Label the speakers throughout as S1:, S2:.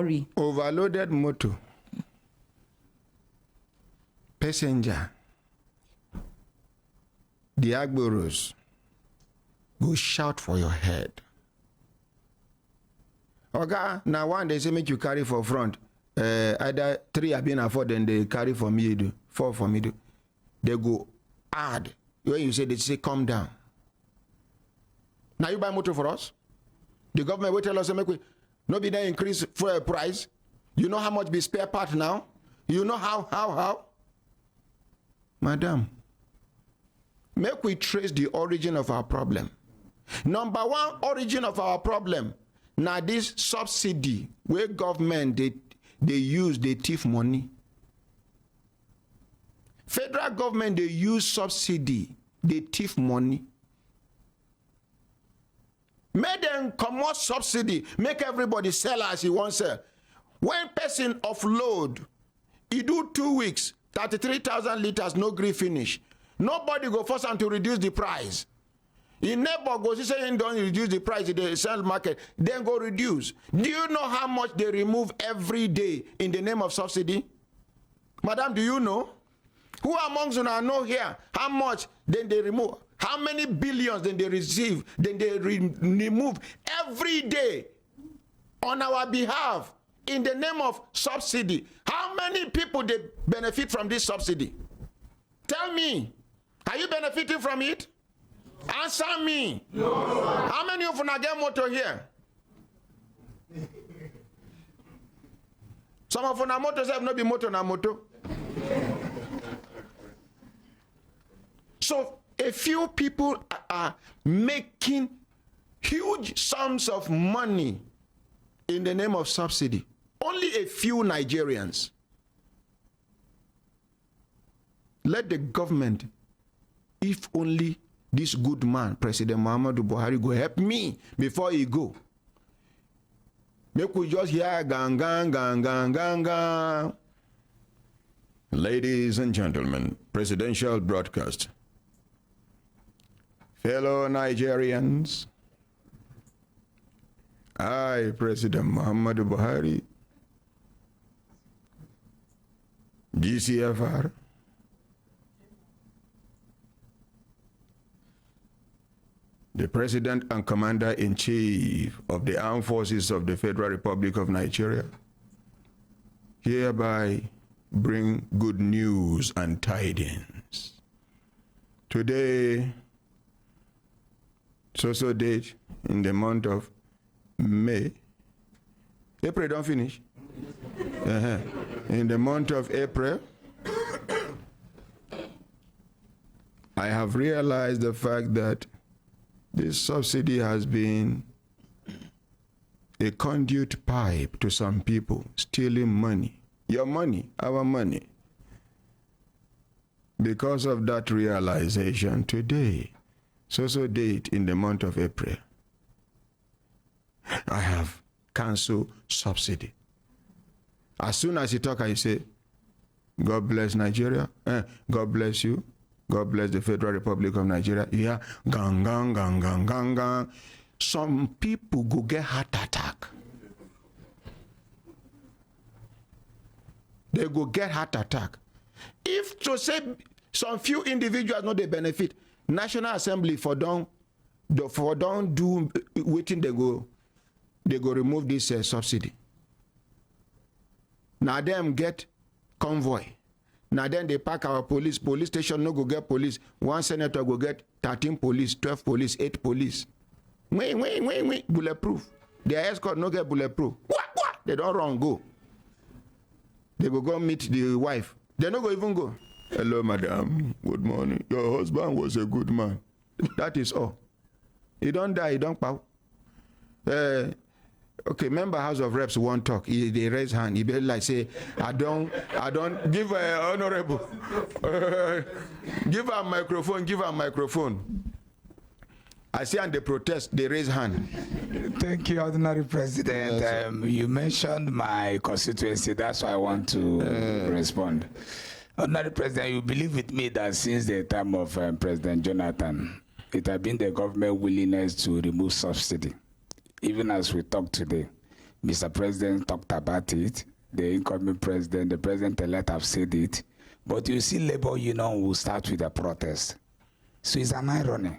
S1: Buhari.
S2: Overloaded motor. Passenger. The Agboros go shout for your head. Oga, now one they say make you carry for front. Either 3 have been afford, then they carry for me, do 4 for me, do. They go add. When you say, they say come down. Now you buy motor for us? The government will tell us make we no be there increase fuel price. You know how much be spare part now? You know how? Madam, make we trace the origin of our problem. Number one origin of our problem, now this subsidy where government they use, they thief money. Federal government they use subsidy, they thief money. Make them comot subsidy, make everybody sell as he wants sell. When person offload, he do 2 weeks, 33,000 liters, no gree finish. Nobody go force am to reduce the price. In neighbor goes say he don't reduce the price in the sell market, then go reduce. Do you know how much they remove every day in the name of subsidy? Madam, do you know? Who amongst you know here how much then they remove? How many billions then they receive? Then they remove every day on our behalf in the name of subsidy. How many people they benefit from this subsidy? Tell me, are you benefiting from it? Answer me. No. How many of you get motor here? Some of you motor have not be motor na motor. So a few people are making huge sums of money in the name of subsidy. Only a few Nigerians. Let the government, if only this good man, President Muhammadu Buhari, go help me before he go. Make we just hear gang, gang, gang, gang, gang, gang. Ladies and gentlemen, presidential broadcast. Fellow Nigerians, I, President Muhammadu Buhari, GCFR, the President and Commander-in-Chief of the Armed Forces of the Federal Republic of Nigeria, hereby bring good news and tidings. Today, so date in the month of May. April don't finish. In the month of April, I have realized the fact that this subsidy has been a conduit pipe to some people stealing money. Your money, our money. Because of that realization today, so date in the month of April, I have cancelled subsidy. As soon as you talk and you say, God bless Nigeria, God bless you, God bless the Federal Republic of Nigeria, you hear gang, gang, gang, gang, gang, gang. Some people go get heart attack. They go get heart attack. If to say some few individuals know they benefit, National Assembly for don't do waiting they go remove this subsidy. Now them get convoy. Now then they pack our police station no go get police. One senator go get 13 police, 12 police, 8 police. Wait, bulletproof. Their escort no get bulletproof. What? They don't run go. They go meet the wife. They no go even go. Hello, madam. Good morning. Your husband was a good man. That is all. He don't die. He don't pow. Okay, member House of Reps won't talk. They raise hand. He be like say, I don't give honorable. Give her microphone. I see and they protest. They raise hand.
S3: Thank you, Ordinary President. Yes, you mentioned my constituency. That's why I want to respond. Ordinary President, you believe with me that since the time of President Jonathan, it has been the government willingness to remove subsidy. Even as we talk today, Mr. President talked about it. The incoming president, the president-elect have said it. But you see, labor union will start with a protest. So it's an irony.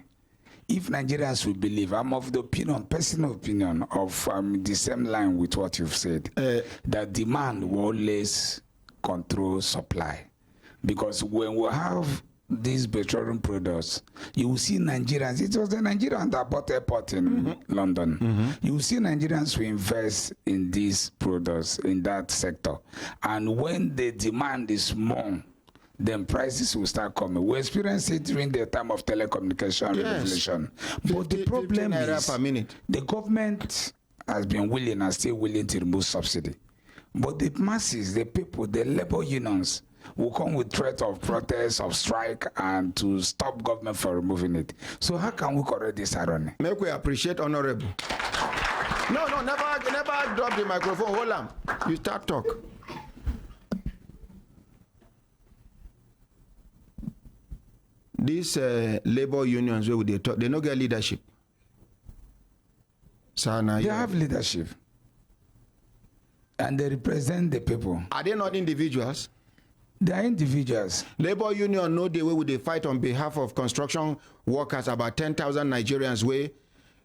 S3: If Nigerians will believe, I'm of the opinion, personal opinion, of the same line with what you've said, that demand will always control supply. Because when we have these petroleum products, you will see Nigerians, it was the Nigerian that bought airport in London. You will see Nigerians who invest in these products, in that sector. And when the demand is more, then prices will start coming. We experienced it during the time of telecommunication revolution. But the problem is the government has been willing and still willing to remove subsidy. But the masses, the people, the labor unions will come with threat of protest, of strike, and to stop government from removing it. So how can we correct this irony?
S2: Make we appreciate honorable. No, never drop the microphone. Hold on. You start talk. These labor unions where they talk, they don't get leadership. So now
S3: they have leadership. And they represent the people.
S2: Are they not individuals?
S3: They are individuals. Labor
S2: union know the way they fight on behalf of construction workers, about 10,000 Nigerians where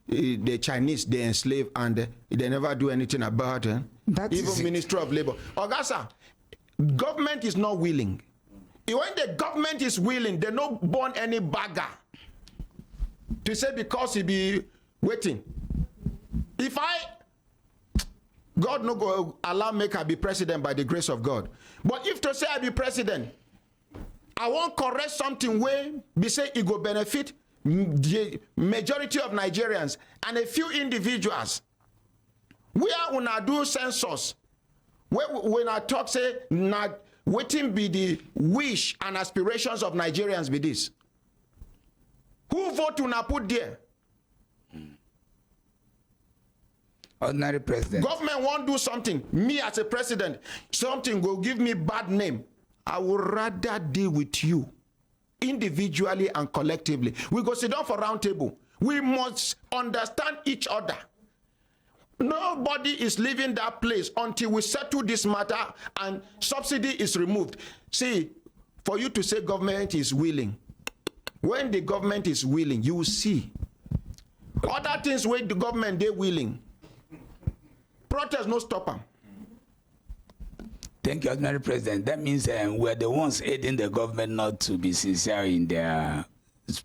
S2: the Chinese they enslave and they never do anything about it. Even Ministry of Labor. Ogasa, government is not willing. When the government is willing, they don't born any bagger to say because he be waiting. If God no go allow make I be president by the grace of God. But if to say I be president, I want correct something where be say it go benefit the majority of Nigerians and a few individuals. Where when I do census, when I talk say not waiting be the wish and aspirations of Nigerians be this. Who vote to not put there?
S3: Ordinary president.
S2: Government won't do something. Me as a president, something will give me bad name. I would rather deal with you individually and collectively. We go sit down for round table. We must understand each other. Nobody is leaving that place until we settle this matter and subsidy is removed. See, for you to say government is willing, when the government is willing, you will see. Other things where the government they're willing. Protest no stop them.
S3: Thank you, Ordinary President. That means we're the ones aiding the government not to be sincere in their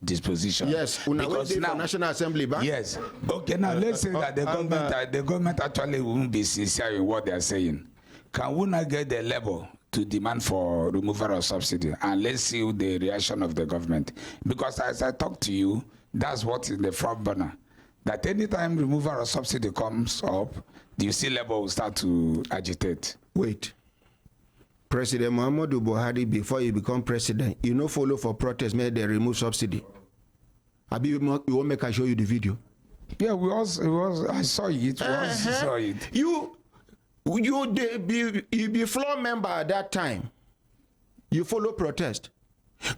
S3: disposition.
S2: Yes, because now National Assembly back.
S3: Yes. Okay, now let's say that the government actually won't be sincere in what they're saying. Can we not get the level to demand for removal of subsidy? And let's see the reaction of the government. Because as I talk to you, that's what is the front burner. That anytime removal of subsidy comes up, you see labor will start to agitate.
S2: Wait. President Muhammadu Buhari, before he become president, you know follow for protest, made they remove subsidy. Abi, you want me to show you the video?
S3: Yeah, I saw it. Saw it.
S2: You be floor member at that time. You follow protest.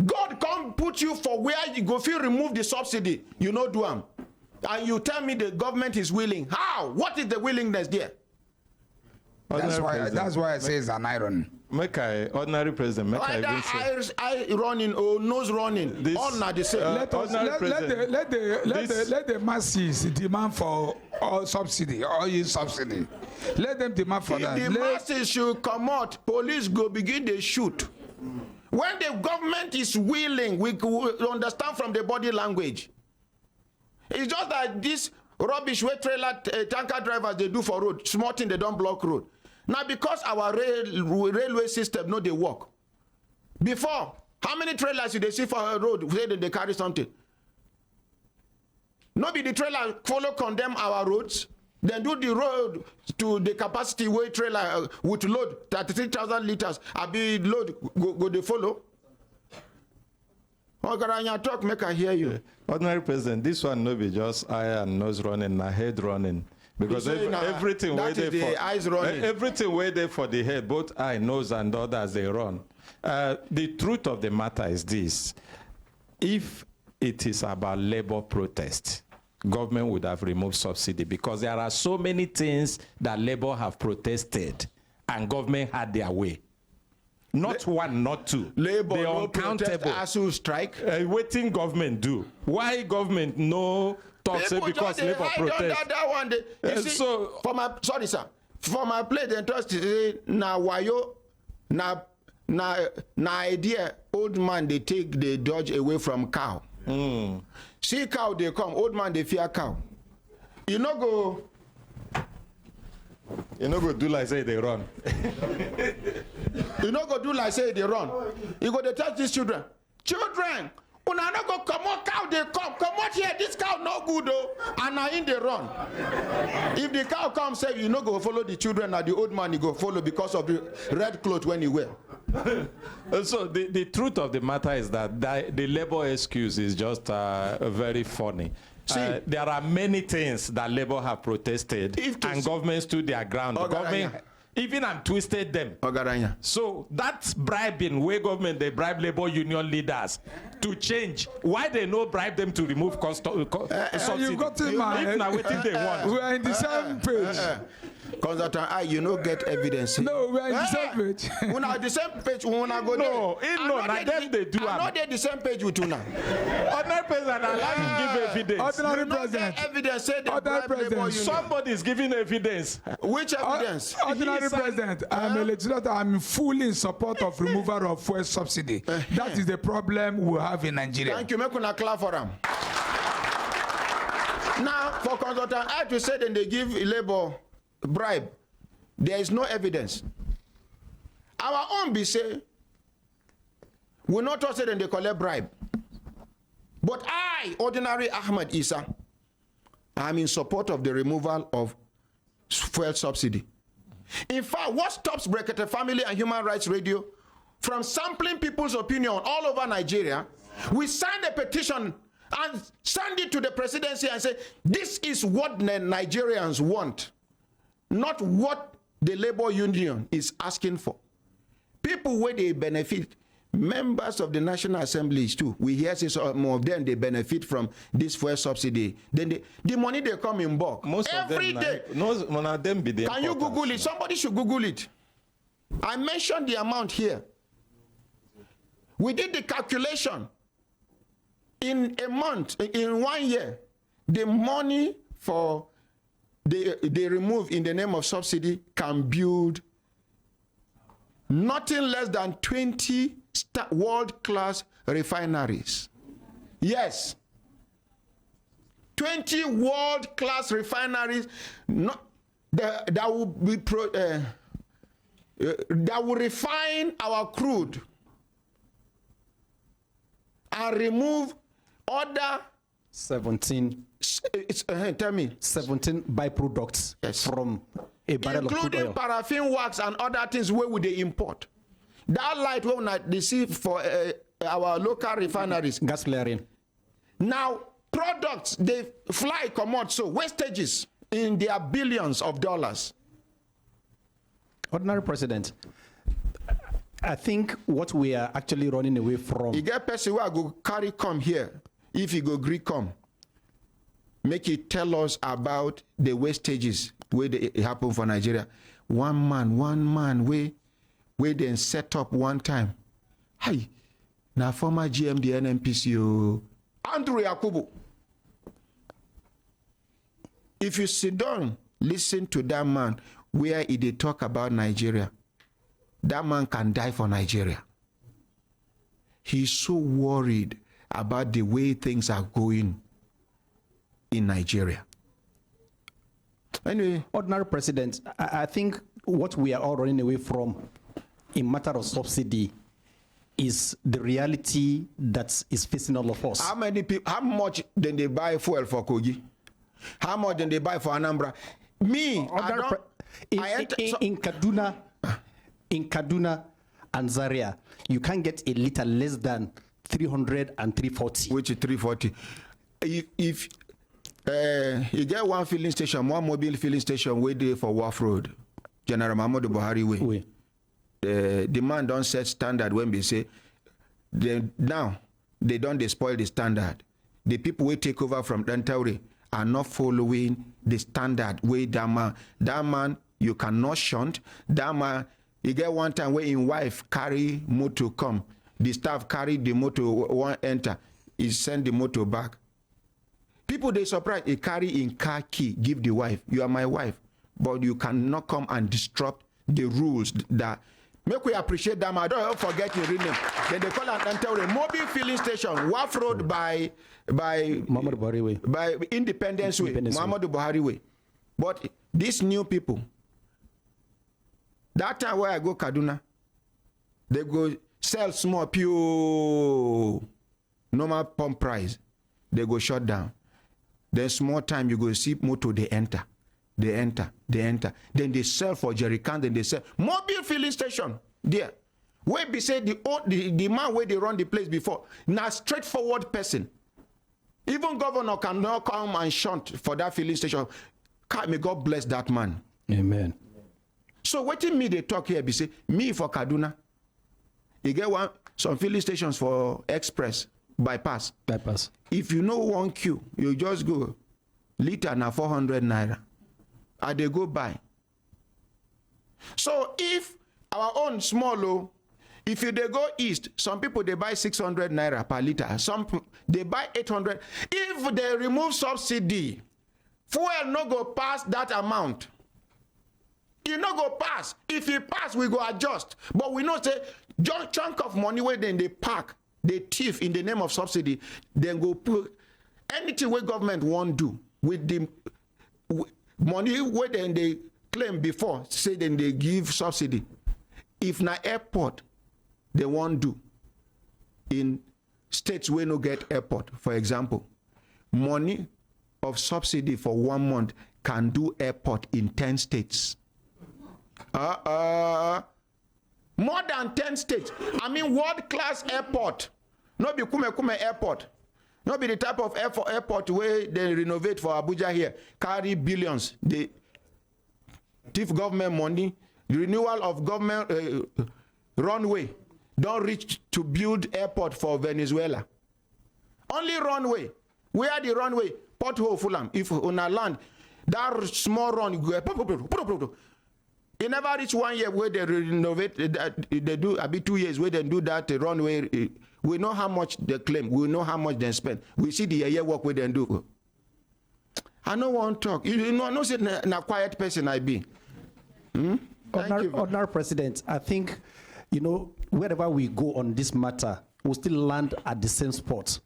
S2: God come put you for where you go feel remove the subsidy. You know do am. And you tell me the government is willing. How? What is the willingness there?
S3: That's why I say it's an irony.
S1: Ordinary president,
S2: I running or nose running. This, all not the same.
S3: Let the masses demand for all subsidy, all use subsidy. Let them demand for that.
S2: The masses should come out. Police go begin to shoot. When the government is willing, we understand from the body language. It's just that this rubbish where trailer tanker drivers they do for road, small thing they don't block road. Now because our railway system no they work. Before, how many trailers did they see for a road where they carry something? No be the trailer follow condemn our roads, then do the road to the capacity where trailer would load 33,000 liters. I be load go they follow. Talk, make I hear you.
S1: Ordinary president, this one no be just eye and nose running, na head running. Because everything waited for eyes running. Everything waited for the head, both eye, nose, and others they run. The truth of the matter is this: if it is about labor protest, government would have removed subsidy, because there are so many things that Labour have protested and government had their way. Not one, not two.
S2: Labour
S1: they
S2: no
S1: uncountable.
S2: ASU strike.
S1: Waiting government do. Why government no talk say because Labour protest?
S2: That one, you see,
S1: so
S2: for my sorry sir, for my play they trust say na wayo na idea old man they take the dodge away from cow. See cow they come, old man they fear cow. You no go
S1: do like say they run.
S2: You no go do like say they run. You go to touch these children. Children, una no go come on cow they come out here. This cow no good though, and now in the run. If the cow comes, say you no go follow the children, and the old man you go follow because of the red cloth when he wear.
S1: So the truth of the matter is that the Labour excuse is just very funny. There are many things that Labour have protested and government stood their ground. The government even and twisted them. So that's bribing where government they bribe Labour union leaders to change. Why they no bribe them to remove subsidy?
S3: You got in mind.
S1: If now waiting they want.
S3: We are in the same page.
S2: Consultant, you no get evidence.
S3: No, we are in the same page.
S2: When are the same page, when I go
S1: no, now them they do.
S2: I'm not the same page with Una.
S1: Ordinary president allow you give evidence.
S3: Ordinary president.
S2: Evidence say the
S3: Ordinary president.
S1: Somebody is giving evidence.
S2: Which evidence?
S3: Ordinary president. I'm a legislator. I'm fully in support of removal of fuel subsidy. That is the problem we have in Nigeria.
S2: Thank you. Make una clap for them. Now, for consultant, I have to say that they give Labour bribe. There is no evidence. Our own be say we not trust that they collect bribe. But I, ordinary Ahmed Isa, I'm in support of the removal of fuel subsidy. In fact, what stops Brekete Family and Human Rights Radio from sampling people's opinion all over Nigeria? We signed a petition and send it to the presidency and say, this is what the Nigerians want, not what the labor union is asking for. People where they benefit, members of the National Assemblies too. We hear some of them, they benefit from this fuel subsidy. Then the money they come in bulk.
S1: Most
S2: every
S1: of them,
S2: day.
S1: None of them be there.
S2: Can you Google it? Somebody should Google it. I mentioned the amount here. We did the calculation. In a month, in 1 year, the money for they remove in the name of subsidy can build nothing less than 20 world-class refineries. Yes. 20 world-class refineries that will refine our crude and remove other
S4: 17.
S2: Tell me.
S4: 17 byproducts from a barrel of crude oil.
S2: Including paraffin wax and other things where would they import. That light will not deceive for our local refineries.
S4: Gas flaring.
S2: Now, products, they fly, come out, so wastages in their billions of dollars.
S4: Ordinary president, I think what we are actually running away from.
S2: You get person who go carry come here. If you go Greek come, make it tell us about the wastages where it happen for Nigeria. One man, we then set up one time. Hi, now former GMD NNPC, Andrew Yakubu. If you sit down, listen to that man where they talk about Nigeria, that man can die for Nigeria. He's so worried about the way things are going in Nigeria. Anyway,
S4: ordinary president, I think what we are all running away from in matter of subsidy is the reality that is facing all of us.
S2: How many people, how much then they buy fuel for Kogi? How much then they buy for Anambra? Me,
S4: in Kaduna and Zaria, you can't get a liter less than 300 and 340.
S2: Which is 340. If you get one filling station, one mobile filling station waiting for Wharf Road, General Mahmoud Buhari way.
S4: Oui.
S2: The man don't set standard when we say, now they don't spoil the standard. The people will take over from Dantauri are not following the standard way that man you cannot shunt. That man, you get one time where in wife carry motor come, the staff carry the motor, one enter, he send the motor back. People they surprised, he carry in car key, give the wife, you are my wife, but you cannot come and disrupt the rules that. Make we appreciate them. I don't forget your real name. Then they call it a mobile filling station, Wharf Road by
S4: Muhammadu Buhari Way.
S2: By Independence Way, Muhammadu Buhari Way. But these new people, that time where I go Kaduna, they go sell small pure normal pump price. They go shut down. Then small time you go see motor they enter. They enter. Then they sell for jerry can. Then they sell mobile filling station there. Where be say the man where they run the place before. Now straightforward person. Even governor cannot come and shunt for that filling station. May God bless that man.
S4: Amen.
S2: So what me they talk here be say me for Kaduna. You get some filling stations for express bypass. If you know one queue, you just go liter na 400 naira. And they go buy. So if our own small, if you they go east, some people they buy 600 naira per liter. Some they buy 800. If they remove subsidy, fuel no go pass that amount. It no go pass. If it pass, we go adjust. But we know say chunk of money where then they pack, they thief in the name of subsidy, then go put anything where government won't do with the money where then they claim before, say then they give subsidy. If na airport, they won't do. In states where no get airport, for example, money of subsidy for 1 month can do airport in 10 states. More than 10 states. I mean world-class airport. Not be Kume airport. Not be the type of airport where they renovate for Abuja here, carry billions. They thief government money. The renewal of government runway don't reach to build airport for Venezuela. Only runway. Where the runway? Pothole Fulham. If on a land, that small run, it never reach 1 year where they renovate. They do a bit 2 years where they do that runway. We know how much they claim. We know how much they spend. We see the year work where they do. I don't want to talk. You know, I know say na quiet person I be.
S4: Honorable President, I think, wherever we go on this matter, we'll still land at the same spot.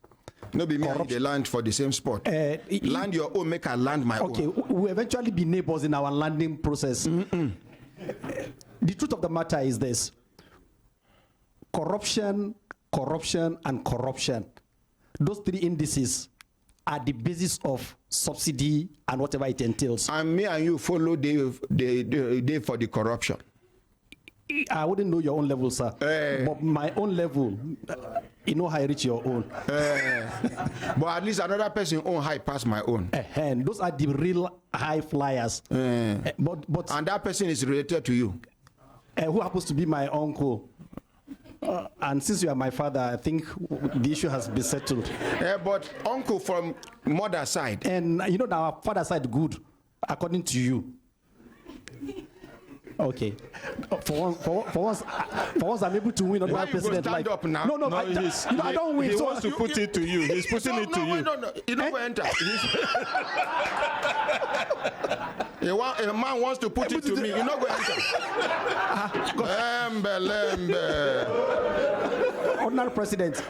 S2: No be me and they land for the same spot. Land your own, make I land my own.
S4: Okay, we'll eventually be neighbors in our landing process. The truth of the matter is this. Corruption, and corruption. Those three indices are the basis of subsidy and whatever it entails.
S2: And me and you follow the for the corruption.
S4: I wouldn't know your own level, sir. But my own level, how I reach your own.
S2: But at least another person own high past my own.
S4: Those are the real high flyers. But
S2: and that person is related to you.
S4: Who happens to be my uncle. And since you are my father, I think the issue has been settled.
S2: But uncle from mother side.
S4: And our father side good, according to you. Okay. For once, I'm able to win on my president.
S2: Stand up now.
S4: No, I don't win.
S1: He wants to put it to you. He's putting it to you.
S2: No. You don't enter. A man wants to put it to me. You're not going to enter.
S4: Honorable President,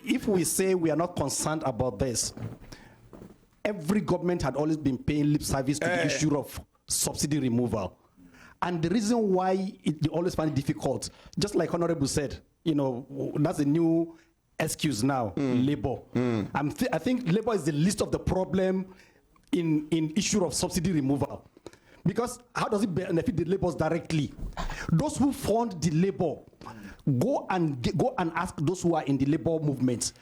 S4: if we say we are not concerned about this, every government had always been paying lip service to the issue of subsidy removal. And the reason why they always find it difficult, just like Honorable said, that's a new excuse now, labor. I think labor is the least of the problem in issue of subsidy removal. Because how does it benefit the laborers directly? Those who fund the labor, go and ask those who are in the labor movement.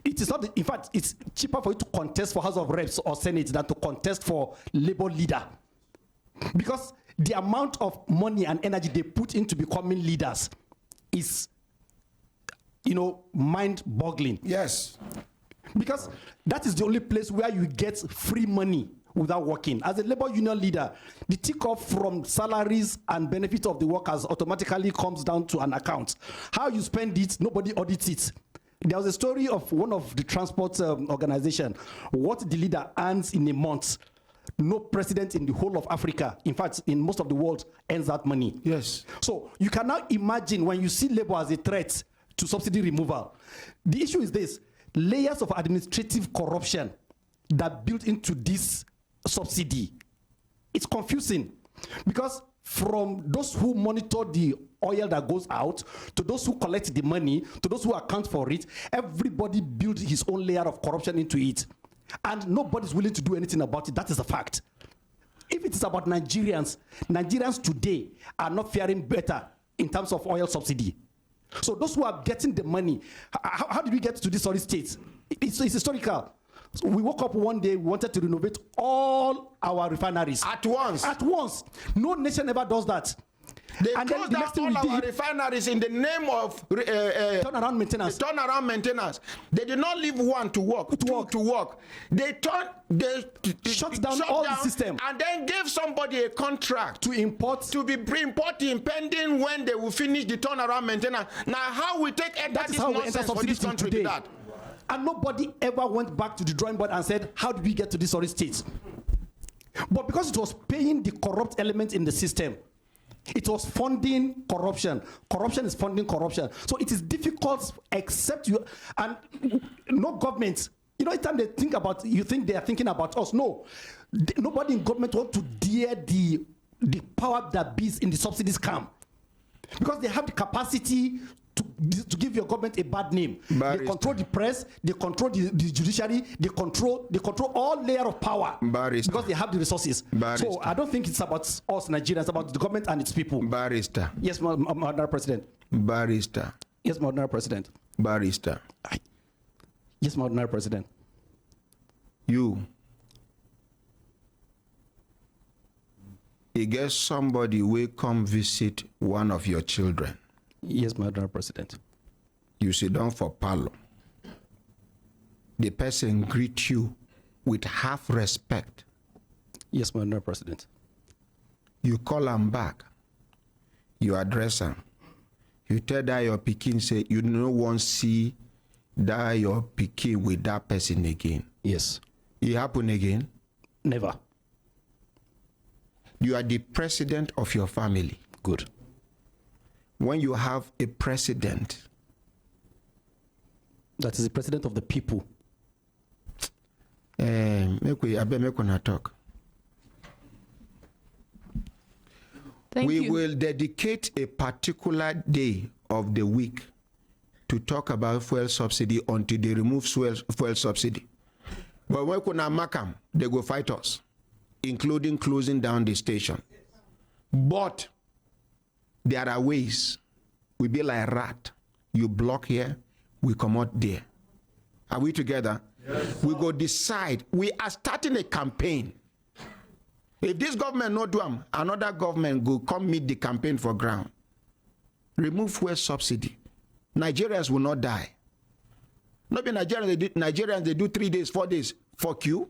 S4: It is not, in fact, it's cheaper for you to contest for House of Reps or Senate than to contest for labor leader. Because the amount of money and energy they put into becoming leaders is, mind-boggling.
S2: Yes.
S4: Because that is the only place where you get free money without working. As a labor union leader, the take-off from salaries and benefits of the workers automatically comes down to an account. How you spend it, nobody audits it. There was a story of one of the transport organization, what the leader earns in a month. No president in the whole of Africa, in fact, in most of the world, earns that money.
S2: Yes.
S4: So you cannot imagine when you see labor as a threat to subsidy removal. The issue is this: layers of administrative corruption that built into this subsidy. It's confusing because from those who monitor the oil that goes out, to those who collect the money, to those who account for it, everybody built his own layer of corruption into it. And nobody's willing to do anything about it. That is a fact. If it is about Nigerians, Nigerians today are not faring better in terms of oil subsidy. So those who are getting the money, how did we get to this sorry state? It's historical. So we woke up one day, we wanted to renovate all our refineries.
S2: At once.
S4: At once. No nation ever does that.
S2: They closed down all our refineries in the name of
S4: turnaround maintenance.
S2: Turnaround maintenance. They did not leave one to work, to work. They
S4: shut down all the system
S2: and then gave somebody a contract
S4: to import,
S2: to be importing pending when they will finish the turnaround maintenance. Now, how we take that is nonsense for this country today. That?
S4: And nobody ever went back to the drawing board and said, how did we get to this sorry state? But because it was paying the corrupt element in the system, it was funding corruption. Corruption is funding corruption. So it is difficult, except you, and no government, anytime they think about, you think they are thinking about us. No, nobody in government want to dare the power that beats in the subsidy scam. Because they have the capacity to give your government a bad name. They control the press, they control the judiciary, they control all layer of power. Because they have the resources. So I don't think it's about us Nigerians, it's about the government and its people.
S2: Barrister.
S4: Yes, Madam President.
S2: Barrister.
S4: Yes, Madam President.
S2: Barrister.
S4: Yes, Madam President.
S2: You get somebody will come visit one of your children.
S4: Yes, Madam President.
S2: You sit down for parlor. The person greet you with half respect.
S4: Yes, Madam President.
S2: You call him back. You address him. You tell that your pikin say you no want see that your pikin with that person again.
S4: Yes.
S2: It happen again?
S4: Never.
S2: You are the president of your family.
S4: Good.
S2: When you have a president
S4: that is the president of the people,
S2: make una talk. We will dedicate a particular day of the week to talk about fuel subsidy until they remove fuel subsidy. But when kuna makam, they go fight us, including closing down the station. But there are ways. We be like rat. You block here, we come out there. Are we together? Yes. We go decide. We are starting a campaign. If this government not do them, another government go come meet the campaign for ground. Remove fuel subsidy. Nigerians will not die. Not be Nigerians, they do 3 days, 4 days. Fuck you.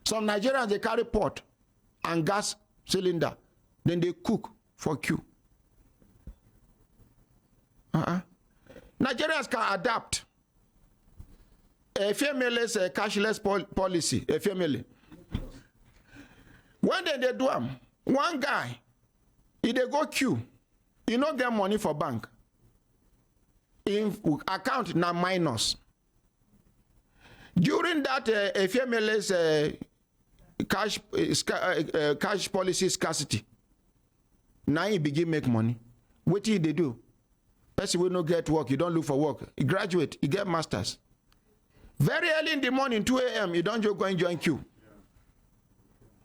S2: Some Nigerians, they carry pot and gas cylinder. Then they cook. Fuck you. Nigerians can adapt. A FML's cashless policy. A FML. When they do them, one guy, he they go queue, he not get money for bank. In account na minus. During that FML's cash policy scarcity, now he begin make money. What did they do? Person will not get work, you don't look for work. You graduate, you get masters. Very early in the morning, 2 a.m., you don't go and join queue.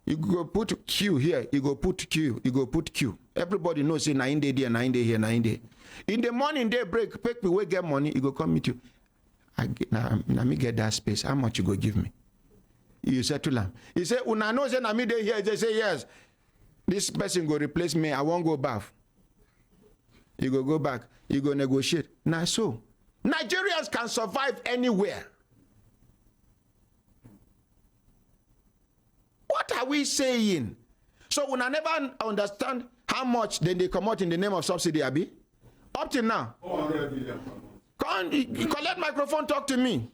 S2: You go put queue here, you go put queue, you go put queue. Everybody knows, say, 9 day there, 9 day here, 9 day. In the morning, they break, people will get money, you go come meet you. Now me get that space, how much you go give me? You say to them. He say, una know say na me dey here, they say, yes. This person go replace me, I won't go back. You go back, you go negotiate. Now so, Nigerians can survive anywhere. What are we saying? So we never understand how much then they come out in the name of subsidy, Abi? Up till now. 400 billion. Come on, collect microphone, talk to me.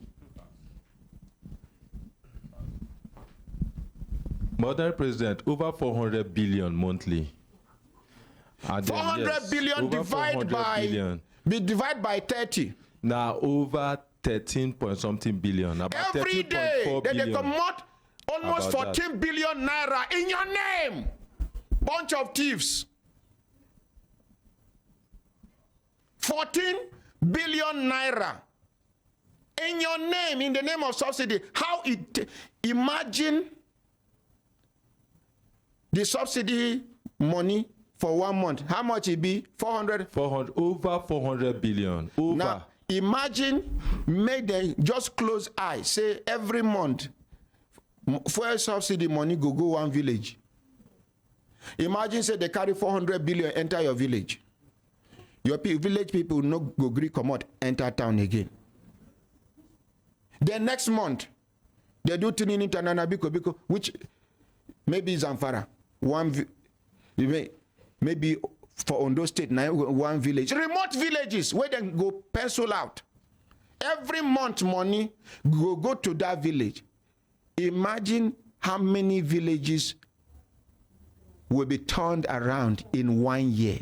S1: Madam President, over 400 billion monthly.
S2: 400 billion divided by 30.
S1: Now over 13 point something billion. About
S2: every day, then they come out almost 14
S1: that.
S2: billion naira in your name. Bunch of thieves. 14 billion naira in your name, in the name of subsidy. How it, imagine the subsidy money for 1 month. How much it be? 400?
S1: Over 400 billion. Over.
S2: Now, imagine, make them just close eye, say every month, fuel subsidy money go one village. Imagine, say they carry 400 billion enter your village. Your village people no go gree come out, enter town again. Then next month, they do Tinini Tanana Biko, which maybe Zamfara. Maybe for Ondo State, now one village. Remote villages where they go pencil out. Every month money go to that village. Imagine how many villages will be turned around in 1 year.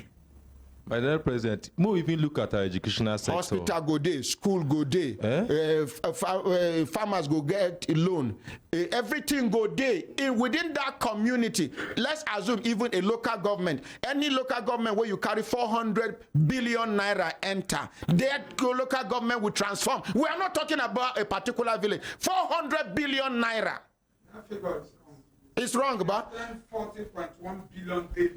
S1: Madam President, we even look at our educational sector.
S2: Hospital go day, school go day, farmers go get a loan. Everything go day. Within that community, let's assume even a local government, any local government where you carry 400 billion naira enter, that local government will transform. We are not talking about a particular village. 400 billion naira. It's wrong, but
S3: 40.1 billion daily.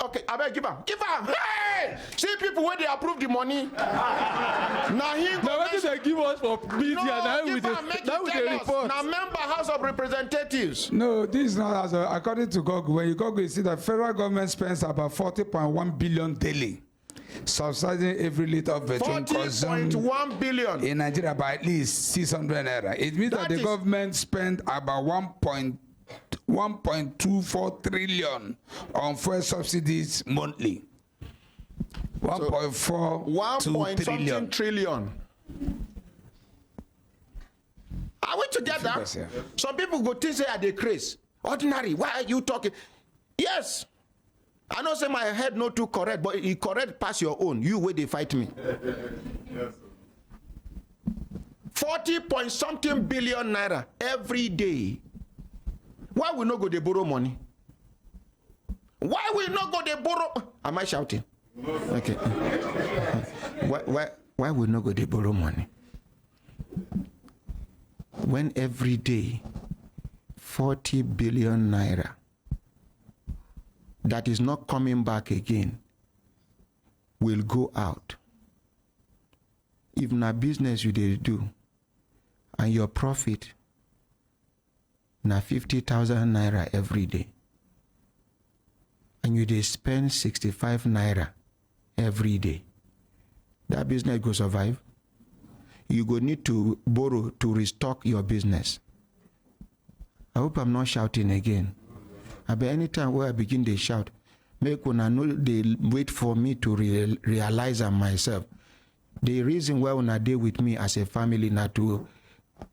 S2: Okay, I better give him. Give him. Hey! See people when they approve the money. Now he go.
S1: Now what did they give us for media? Now we report.
S2: Now member House of Representatives.
S3: No, this is not as according to Google. When you Google, you see that federal government spends about 40.1 billion daily, subsidizing every liter of petrol consumed
S2: 40.1 billion
S3: in Nigeria by at least 600 naira. It means that the government spent about 1.24 trillion on fuel subsidies monthly. 1.4
S2: trillion. Are we together? Some people go think say are they crazy. Ordinary, why are you talking? Yes. I know say my head not too correct, but it correct past your own. You where they fight me. 40-point-something billion naira every day. Why we not go to borrow money? Why we not go to borrow? Am I shouting? Okay. Why we not go to borrow money? When every day 40 billion naira that is not coming back again will go out. If na business you did do and your profit na 50,000 naira every day and you dey spend 65 naira every day, that business go survive? You go need to borrow to restock your business. I hope I'm not shouting again. But anytime where I begin to shout, make una know they wait for me to realize am myself. The reason why una dey with me as a family na to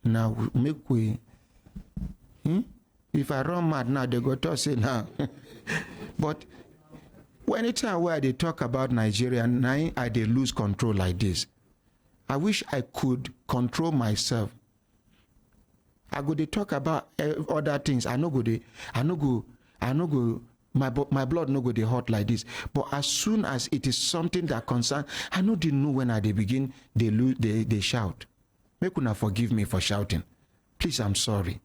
S2: now make we. If I run mad now, they go to say now. But anytime where they talk about Nigeria, now I they lose control like this. I wish I could control myself. I go they talk about other things. I no go, my blood no go they hot like this. But as soon as it is something that concerns, I know they know when they begin, they shout. Make una forgive me for shouting. Please, I'm sorry.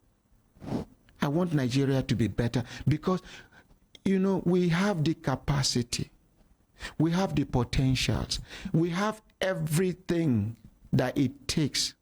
S2: I want Nigeria to be better because, you know, we have the capacity. We have the potentials. We have everything that it takes